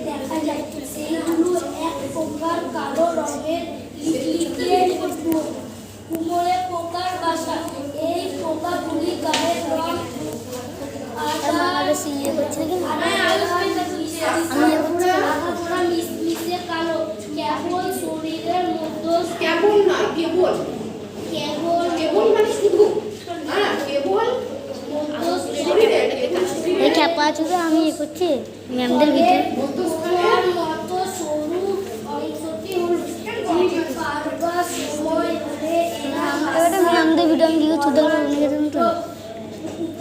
দেখা যায় সেইগুলো এক প্রকার কালো রঙের লিকেট কুমোরে পোকার বাসা। এই পোকাগুলি গায়ের রং মিশমিশে কালো, কেবল শরীরের মধ্যে কেবল না কেবল কেবল কেবল মানে শুধু কেবল শরীরে এই খ্যাপা আছে তো আমি এ করছি ম্যামদের ভিতরে মতো সরু অংশটি হলো কারবার সময় ধরে ম্যামদের ভিডিও আমি দিকে ছোট করে মনে গেছিলাম তো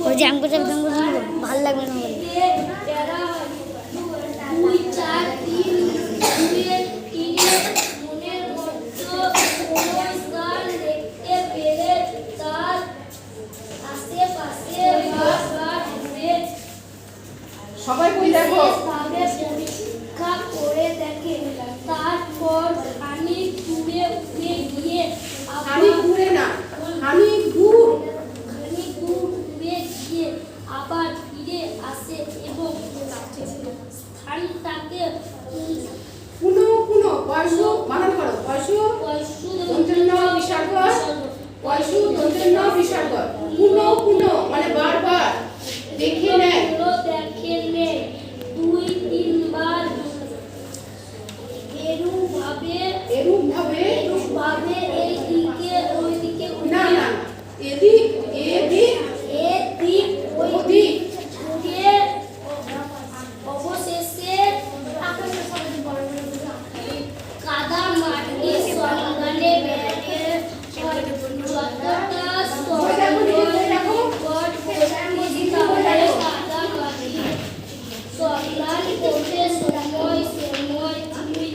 ওই জ্যাম করছে একদম করে ভালো লাগবে না আমার। সবাই কই দেখো পরীক্ষা করে দেখে, তারপর খানিক দূরে উঠে গিয়ে আমি ঘুরে না আমি ঘুর খানিক দূর উড়ে গিয়ে আবার ফিরে আসে এবং স্থানটাকে পুনো পুনো পয়সু বানান করো পয়সু দন্তন্য বিসর্গ পয়সু দন্তন্য বিসর্গ পুনো পুনো মানে বারবার দেখে নেয় দেখে নেয় দুই তিনবার এরূপভাবে এই দিকে ওই দিকে না না এদিক এদিক এদিক ওই দিক ঘুরে অবশেষে কাদা মাটি সন্ধানে বেড়ে যতটা কাদা মাটি সন্ধান করতে সময় তুই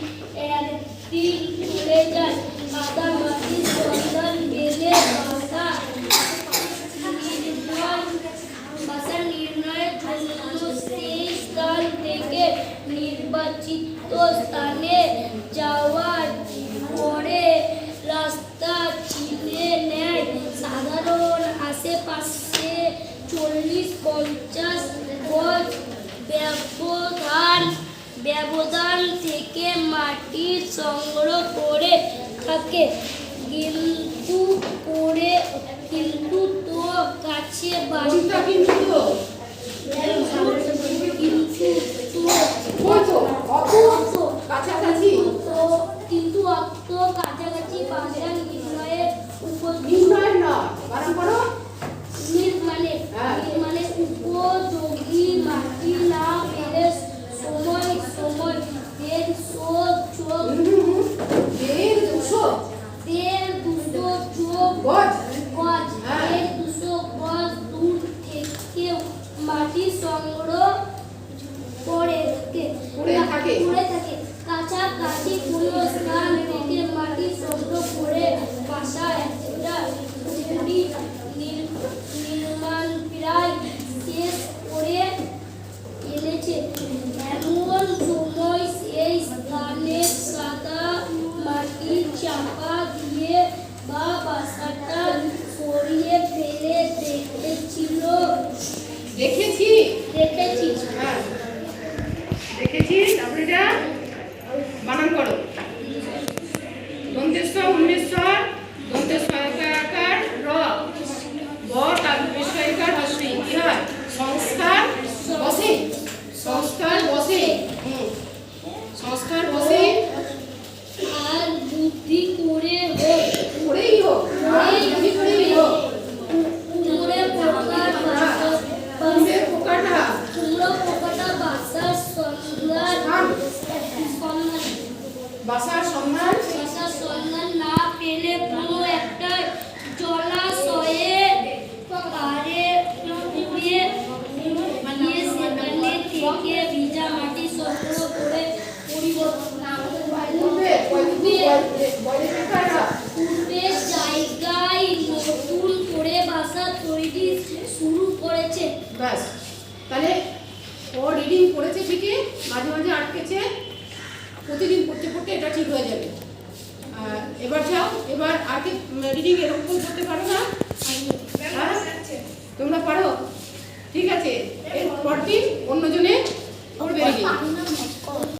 একদিন চলে যাস কাদা মাটি সন্ধান বেড়ে ভাষা নির্ণয়ের জন্য সেই স্থান থেকে নির্বাচিত স্থানে যাওয়ার পরে রাস্তা চিনে নেয়। সাধারণ আশেপাশে 40-50 গজ ব্যবধান থেকে মাটি সংগ্রহ করে থাকে, কিন্তু তো কাছে কোনটা কিন্তু তো কত কত কাছাকাছি কিন্তু অত কাছাকাছি ভাষা নির্ণয়ের নির্ণয় না বানান করো মানে উপযোগী মাটি না পেলে সময় 150 গজ দূর থেকে মাটি সংগ্রহ করে থাকে। কাছাকাছি কোনো স্থান থেকে মাটি সংগ্রহ করে বাসা একটা নির্মাণ প্রায় শেষ করে এনেছে। এমন সময় সেই স্থানে কাদা মাটি চাপা দিয়ে বা বাসাটা সরিয়ে ফেলে দেখেছি হ্যাঁ দেখেছি। তারপরে এটা বানান করো দন্তেশ্বর 19 দন্তেশ্বর আকার র ব তারপর বিস্ময়কার হস্তি কি হয় সংস্কার বসে সংস্কার বসে আর বুদ্ধি করেই হোক বাসার সন্ধান না পেলে কোনো একটা জলাশয়ে পাড়ে ঘুরিয়ে সেখানে থেকে ভিজা মাটি সংগ্রহ করে পূর্বের জায়গায় নতুন করে বাসা তৈরি শুরু করেছে। ব্যাস তাহলে ও রিডিং পড়েছে ঠিকই, মাঝে মাঝে আটকেছে, প্রতিদিন পড়তে পড়তে এটা ঠিক হয়ে যাবে। এবার যাও, এবার আর কি রিডিং এরকম করতে পারো না? তোমরা পারো? ঠিক আছে, এর পরদিন অন্যজনে পড়বে রিডিং।